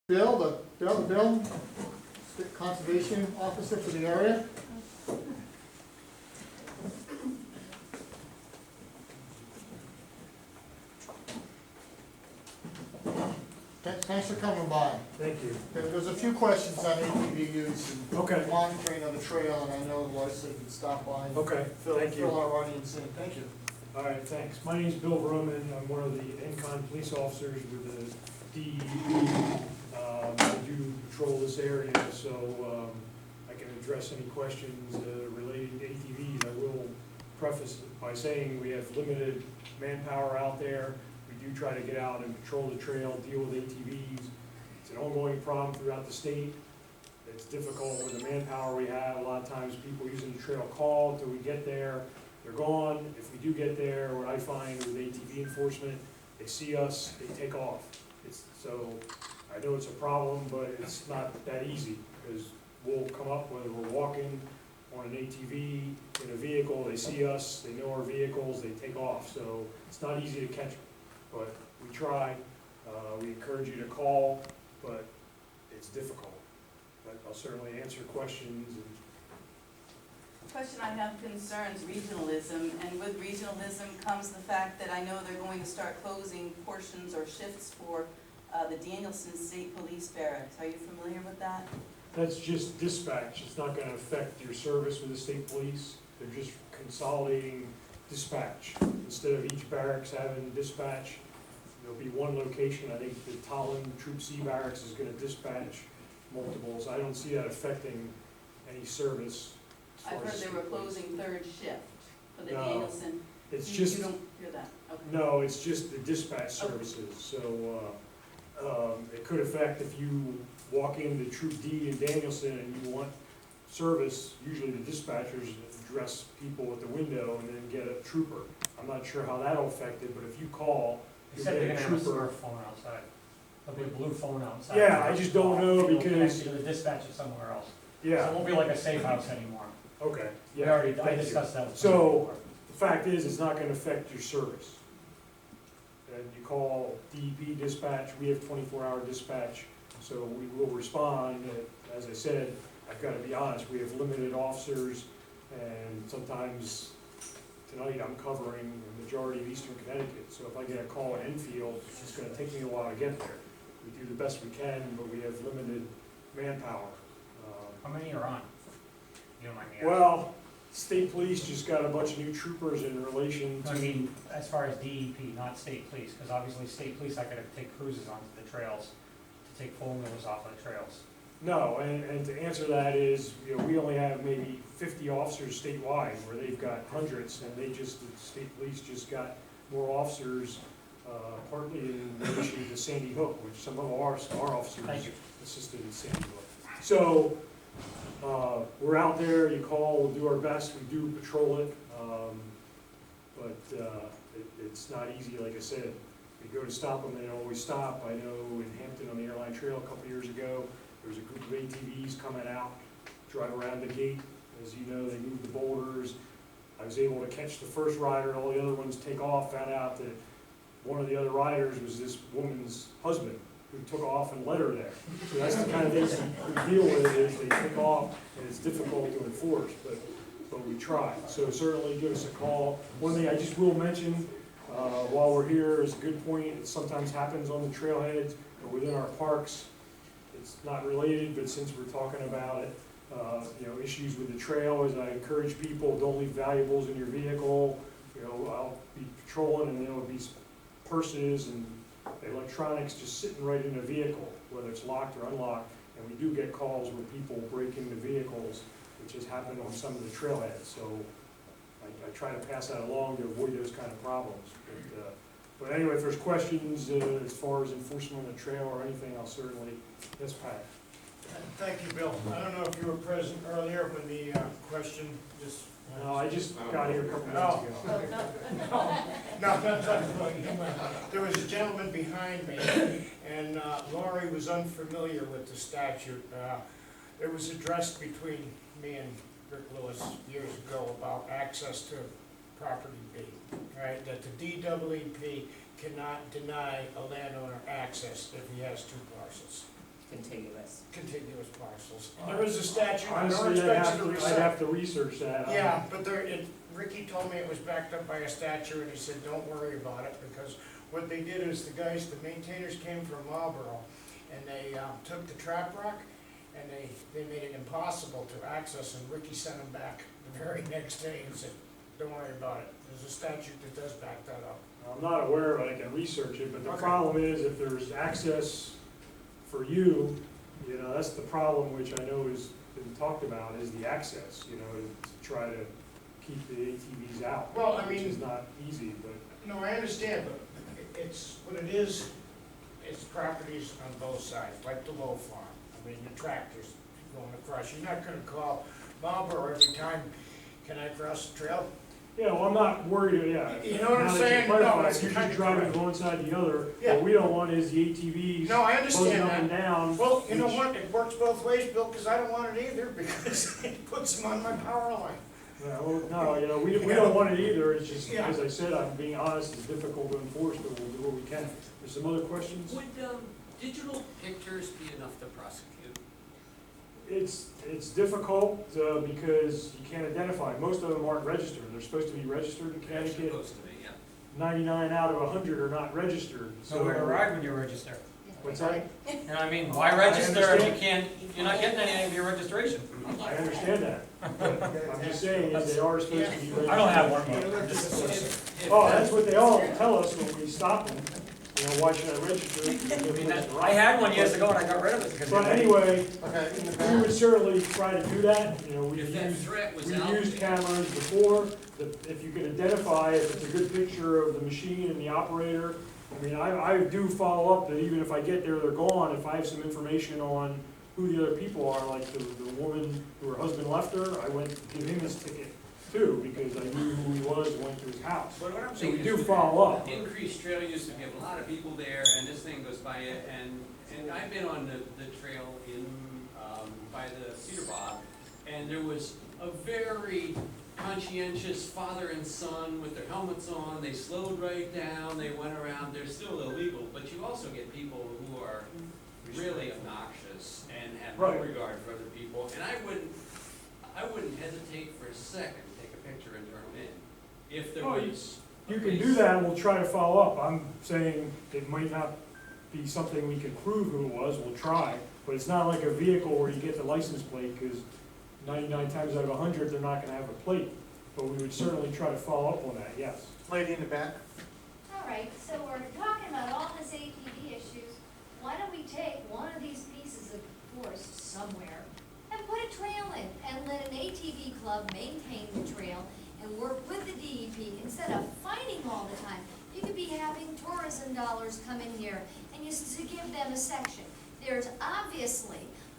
Bill, Bill, State Conservation Officer for the area. Thanks for coming by. Thank you. There's a few questions on ATVs and Okay. monitoring of the trail, and I know Lois said you'd stop by and Okay, thank you. fill our audience in. Thank you. All right, thanks. My name is Bill Vroman. I'm one of the WINCOG police officers with the DEP. I do patrol this area, so I can address any questions relating to ATVs. I will preface it by saying we have limited manpower out there. We do try to get out and patrol the trail, deal with ATVs. It's an ongoing problem throughout the state. It's difficult with the manpower we have. A lot of times people using the trail call until we get there. They're gone. If we do get there, what I find with ATV enforcement, they see us, they take off. So I know it's a problem, but it's not that easy, because we'll come up, whether we're walking on an ATV, in a vehicle, they see us, they know our vehicles, they take off. So it's not easy to catch them, but we try. We encourage you to call, but it's difficult. But I'll certainly answer questions. The question I have concerns regionalism, and with regionalism comes the fact that I know they're going to start closing portions or shifts for the Danielson State Police Barracks. Are you familiar with that? That's just dispatch. It's not gonna affect your service with the state police. They're just consolidating dispatch. Instead of each barracks having dispatch, there'll be one location. I think the Tallinn Troop C barracks is gonna dispatch multiples. I don't see that affecting any service. as far I've heard as they were state police. closing third shift for the No, Danielson. It's You just, don't hear that? Okay. no, it's just the dispatch services. So, it could affect if you walk into Troop D in Danielson and you want service. Usually the dispatchers address people at the window and then get a trooper. I'm not sure how that'll affect it, but if you call, They you said they're get a gonna have a trooper. smartphone outside. There'll be a blue phone outside. Yeah, I just don't know It'll because- connect you to the dispatcher somewhere else. So it Yeah, won't be like a safe house anymore. okay, We yeah. already, I thank you. discussed that with So- them before. The fact is, it's not gonna affect your service. And you call DEP dispatch, we have 24-hour dispatch, so we will respond. As I said, I've gotta be honest, we have limited officers, and sometimes tonight I'm covering the majority of eastern Connecticut. So if I get a call in Enfield, it's gonna take me a while to get there. We do the best we can, but we have limited manpower. How many are on? You don't mind me asking? Well, state police just got a bunch of new troopers in relation to. I mean, as far as DEP, not state police, because obviously state police are gonna take cruises onto the trails to take four-wheelers off of the trails. No, and to answer that is, you know, we only have maybe 50 officers statewide, where they've got hundreds, and the state police just got more officers, partly in relation to Sandy Hook, which some of our officers Thank you. assisted in Sandy Hook. So, we're out there, you call, we'll do our best, we do patrol it, but it's not easy, like I said. We go to stop them, they don't always stop. I know in Hampton on the Airline Trail a couple years ago, there was a group of ATVs coming out, drive around the gate. As you know, they move the boulders. I was able to catch the first rider, all the other ones take off, found out that one of the other riders was this woman's husband, who took off and led her there. So that's the kind of things we deal with, is they take off, and it's difficult to enforce, but we try. So certainly give us a call. One thing I just will mention, while we're here, is a good point. It sometimes happens on the trailheads or within our parks. It's not related, but since we're talking about it, you know, issues with the trail, as I encourage people, don't leave valuables in your vehicle. You know, I'll be patrolling and there'll be purses and electronics just sitting right in the vehicle, whether it's locked or unlocked. And we do get calls where people break into vehicles, which has happened on some of the trailheads. So I try to pass that along to avoid those kind of problems. But anyway, if there's questions as far as enforcement on the trail or anything, I'll certainly, yes, Pat. Thank you, Bill. I don't know if you were present earlier when the question just. No, I just got here a couple minutes ago. No. There was a gentleman behind me, and Laurie was unfamiliar with the statute. It was addressed between me and Rick Lewis years ago about access to property B, right? That the DWP cannot deny a landowner access if he has two parcels. parcels. There is a statute, I don't Honestly, expect you to I'd research. have to research that. Yeah, but Ricky told me it was backed up by a statute, and he said, don't worry about it, because what they did is the maintainers came from Marlboro, and they took the trap rock, and they made it impossible to access, and Ricky sent them back the very next day and said, don't worry about it. There's a statute that does back that up. I'm not aware of it, I can research it, but the Okay. problem is if there's access for you, you know, that's the problem, which I know has been talked about, is the access, you know, to try to keep the ATVs out. Well, I Which mean- is not easy, but. No, I understand, but it's, what it is, it's properties on both sides, like the Low Farm. I mean, the tractors going across, you're not gonna call Marlboro every time, can I cross the trail? Yeah, well, I'm not worried, yeah. You know what I'm Now that you saying? clarify, No, it's if you're kinda just driving correct. from one side to the other, Yeah. what we don't want is the ATVs No, I closing understand up and that. down. Well, you know which- what, it works both ways, Bill, because I don't want it either, because it puts them on my power line. Yeah, well, no, you know, we don't want it either, it's just, Yeah. as I said, I'm being honest, it's difficult to enforce, but we'll do what we can. There's some other questions? Would digital pictures be enough to prosecute? It's difficult, because you can't identify, most of them aren't registered, they're supposed to be registered in They're Connecticut. supposed to be, yeah. 99 out of 100 are not registered, so. Nowhere to ride when you register. What's that? You know what I mean? Why register if you understand. can't, you're not getting any of your registration? I understand that, but I'm just saying, is they are supposed to be registered. I don't have one, but I'm just If Oh, that's what they all tell us when we stop them, you know, why should I register? I had one years ago and I got rid of it because. But anyway, Okay, in the we back. would certainly try to do that, you know, we've If that used, threat was we've out used there, cameras before, if you can identify, if it's a good picture of the machine and the operator. I mean, I do follow up that even if I get there, they're gone, if I have some information on who the other people are, like the woman who her husband left her, I went to give him his ticket too, because I knew who he was and went to his house. but what I'm So we saying do is, follow up. increased trail use, we have a lot of people there, and this thing goes by it, and I've been on the trail in, by the Cedar Bog, and there was a very conscientious father and son with their helmets on, they slowed right down, they went around, they're still illegal, but you also get people who are really obnoxious and have no Right. regard for other people, and I wouldn't hesitate for a second to take a picture and turn them in, if there Oh, was. a You can do place- that, and we'll try to follow up. I'm saying it might not be something we can prove who it was, we'll try. But it's not like a vehicle where you get the license plate, because 99 times out of 100, they're not gonna have a plate. But we would certainly try to follow up on that, yes. Lady in the back. All right, so we're talking about all this ATV issues. Why don't we take one of these pieces of forest somewhere and put a trail in and let an ATV club maintain the trail and work with the DEP instead of fighting all the time? You could be having tourism dollars come in here and to give them a section. There's obviously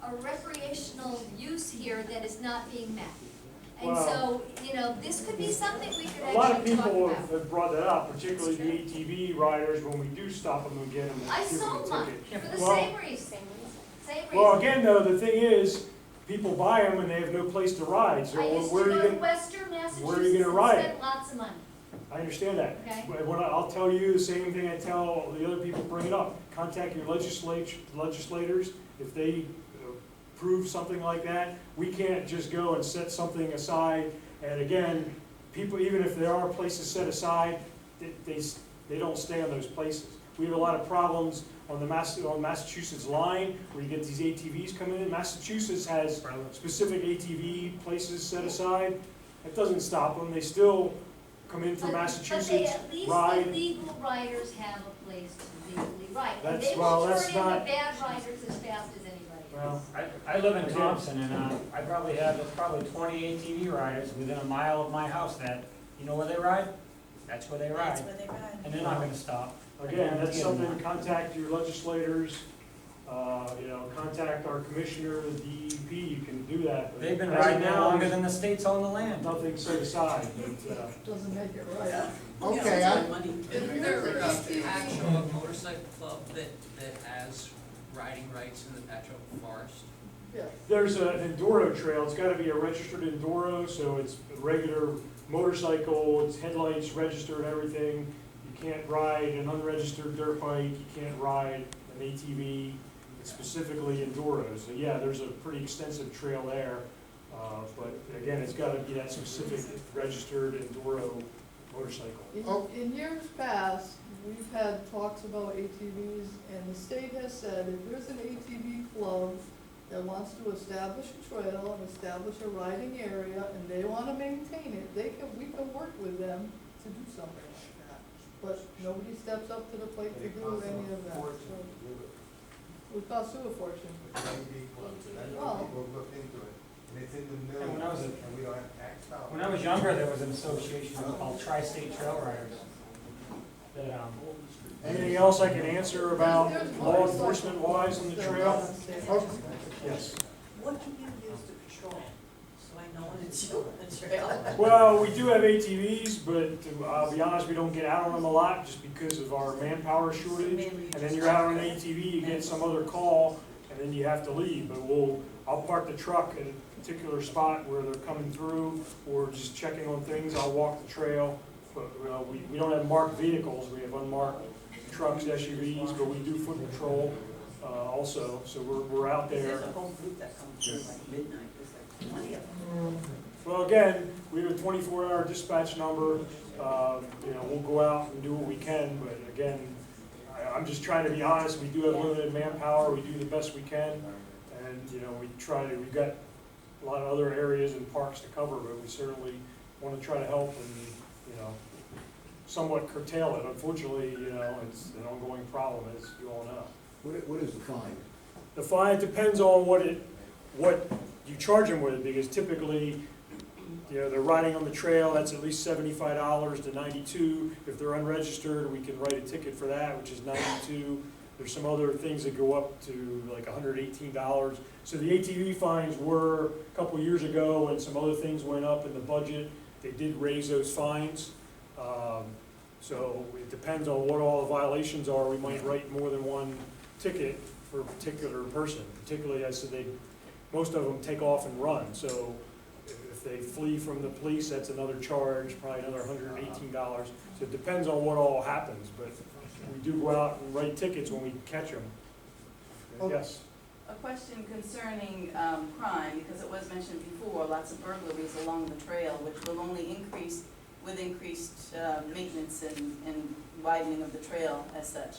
a recreational use here that is not being met. And Wow. so, you know, this could be something we could A lot of actually talk people about. have brought that up, particularly the ATV riders, when we do stop them and get them. I give them sold a mine ticket. for the Well- same reason, same reason. Well, again, though, the thing is, people buy them and they have no place to ride, so I used to where are you go to gonna, Western where are you Massachusetts gonna and ride spend lots of money, I understand that. okay? But when I'll tell you the same thing I tell the other people bring it up. Contact your legislators. If they approve something like that, we can't just go and set something aside. And again, people, even if there are places set aside, they don't stay on those places. We have a lot of problems on the on Massachusetts line, where you get these ATVs coming in. Massachusetts has specific ATV places set aside. That doesn't stop them. They still come in from But they, Massachusetts, at least ride. the legal riders have a place to legally ride. And That's- they well, will that's turn in the not- bad riders as fast as anybody Well, else. I live in Thompson and I probably have, there's probably 20 ATV riders within a mile of my house that, you know where they ride? That's where they ride. they ride. And they're not gonna stop. again, that's something, contact your legislators, you know, contact our commissioner, the DEP, you can do that. But They've been as of riding there now, longer than the states own the land. nothing set aside, but, Doesn't make it right. Okay, Okay, Isn't there a Patchogue motorcycle club that has riding rights in the Patchogue Forest? there's an enduro trail, it's gotta be a registered enduro, so it's a regular motorcycle, it's headlights registered, everything. You can't ride an unregistered dirt bike, you can't ride an ATV. specifically enduros. So yeah, there's a pretty extensive trail there, but again, it's gotta be that specific registered enduro motorcycle. In years past, we've had talks about ATVs, and the state has said if there's an ATV club that wants to establish a trail and establish a riding area, and they wanna maintain it, we can work with them to do something like that. But nobody steps up to the plate to do any of that, so. It would cost you a fortune. People look into it, and it's in the And middle, when I was a- and we don't have tax dollars. When I was younger, there was an association called Tri-State Trail Riders. That, Anything else I can answer about There's law enforcement wise on the motorcycles trail? that are Oh, unsafe. Yes. What do you use to patrol? So I know when it's you on the trail. Well, we do have ATVs, but I'll be honest, we don't get out on them a lot just because of our manpower shortage. And then you're out on an ATV, you get some other call, and then you have to leave. But I'll park the truck at a particular spot where they're coming through, or just checking on things. I'll walk the trail. But we don't have marked vehicles. We have unmarked trucks, SUVs, but we do foot patrol also. So we're out there. There's a whole group that comes through like midnight, there's like 20 of them. Well, again, we have a 24-hour dispatch number. We'll go out and do what we can, but again, I'm just trying to be honest. We do have limited manpower. We do the best we can, and we've got a lot of other areas and parks to cover, but we certainly want to try to help and somewhat curtail it. Unfortunately, it's an ongoing problem, as you all know. What is the fine? The fine depends on what you charge them with, because typically, they're riding on the trail, that's at least $75 to $92. If they're unregistered, we can write a ticket for that, which is $92. There's some other things that go up to like $118. So the ATV fines were a couple years ago, and some other things went up in the budget. They did raise those fines. So it depends on what all the violations are. We might write more than one ticket for a particular person. Particularly, I said most of them take off and run. So if they flee from the police, that's another charge, probably another $118. So it depends on what all happens, but we do go out and write tickets when we catch them. Yes? A question concerning crime, because it was mentioned before, lots of burglaries along the trail, which will only increase with increased maintenance and widening of the trail as such.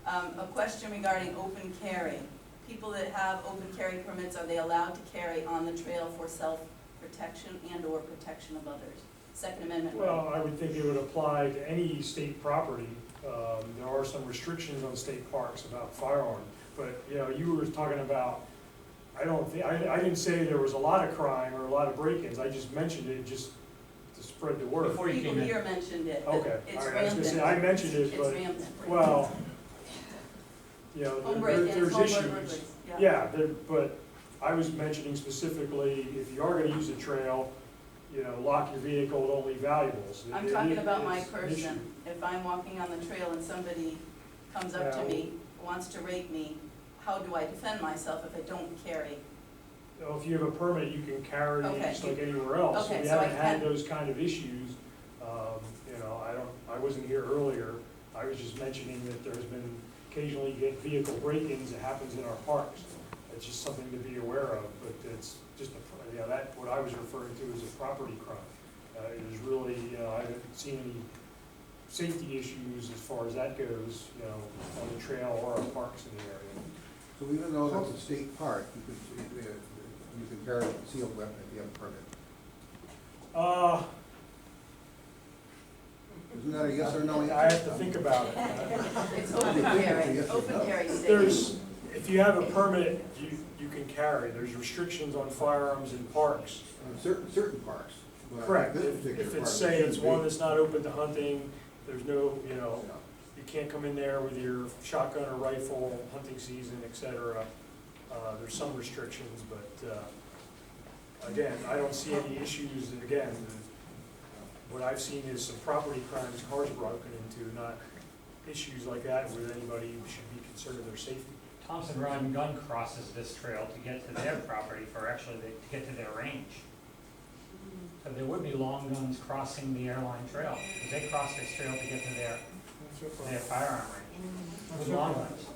A question regarding open carry. People that have open carry permits, are they allowed to carry on the trail for self-protection and/or protection of others? Second Amendment. Well, I would think it would apply to any state property. There are some restrictions on state parks about firearms, but you were talking about. I didn't say there was a lot of crime or a lot of break-ins. I just mentioned it just to spread the word. Before you People came in. here mentioned it, but Okay, it's all right. I was rampant. gonna say I mentioned it, It's but rampant. well, Home break-ins, there's home issues. burglaries, yeah. Yeah, but I was mentioning specifically if you are going to use a trail, lock your vehicle, don't leave valuables. I'm talking about my It's an issue. person. If I'm walking on the trail and somebody comes up to Yeah. me, wants to rape me, how do I defend myself if I don't carry? If you have a permit, you can carry Okay. just like anywhere else. Okay, We so I haven't had can- those kind of issues. I wasn't here earlier. I was just mentioning that there's been occasionally you get vehicle break-ins that happens in our parks. It's just something to be aware of, but it's just what I was referring to as a property crime. It is really, I haven't seen any safety issues as far as that goes, on the trail or our parks in the area. So even though that's a state park, you can carry a concealed weapon if you have a permit. Isn't that a yes or no answer? I have to think about it. It's open carry, Yes or open no? carry state. If you have a permit, you can carry. There's restrictions on firearms in parks. Certain parks. But Correct. this If particular it's, park say it's shouldn't one be. that's not open to hunting, there's no, you can't come in there with your shotgun or rifle, hunting season, et cetera. There's some restrictions, but, again, I don't see any issues. Again, what I've seen is some property crimes, cars broken into, not issues like that where anybody should be concerned of their safety. Thompson Run Gun crosses this trail to get to their property to get to their range. So there would be long guns crossing the airline trail, because they cross this trail to get to their firearm range with long guns.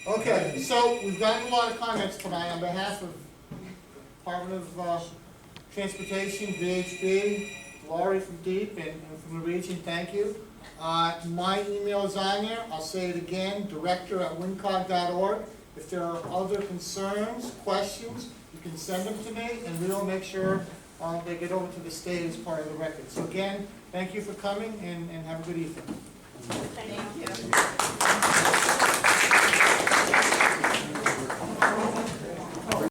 Okay, so we've gotten a lot of comments tonight on behalf of Department of Transportation, VHB, Laurie from Deep, and from the region, thank you. My email is on there, I'll say it again, director@wincog.org. If there are other concerns, questions, you can send them to me, and we'll make sure they get over to the state as part of the record. So again, thank you for coming, and have a good evening. Thank you.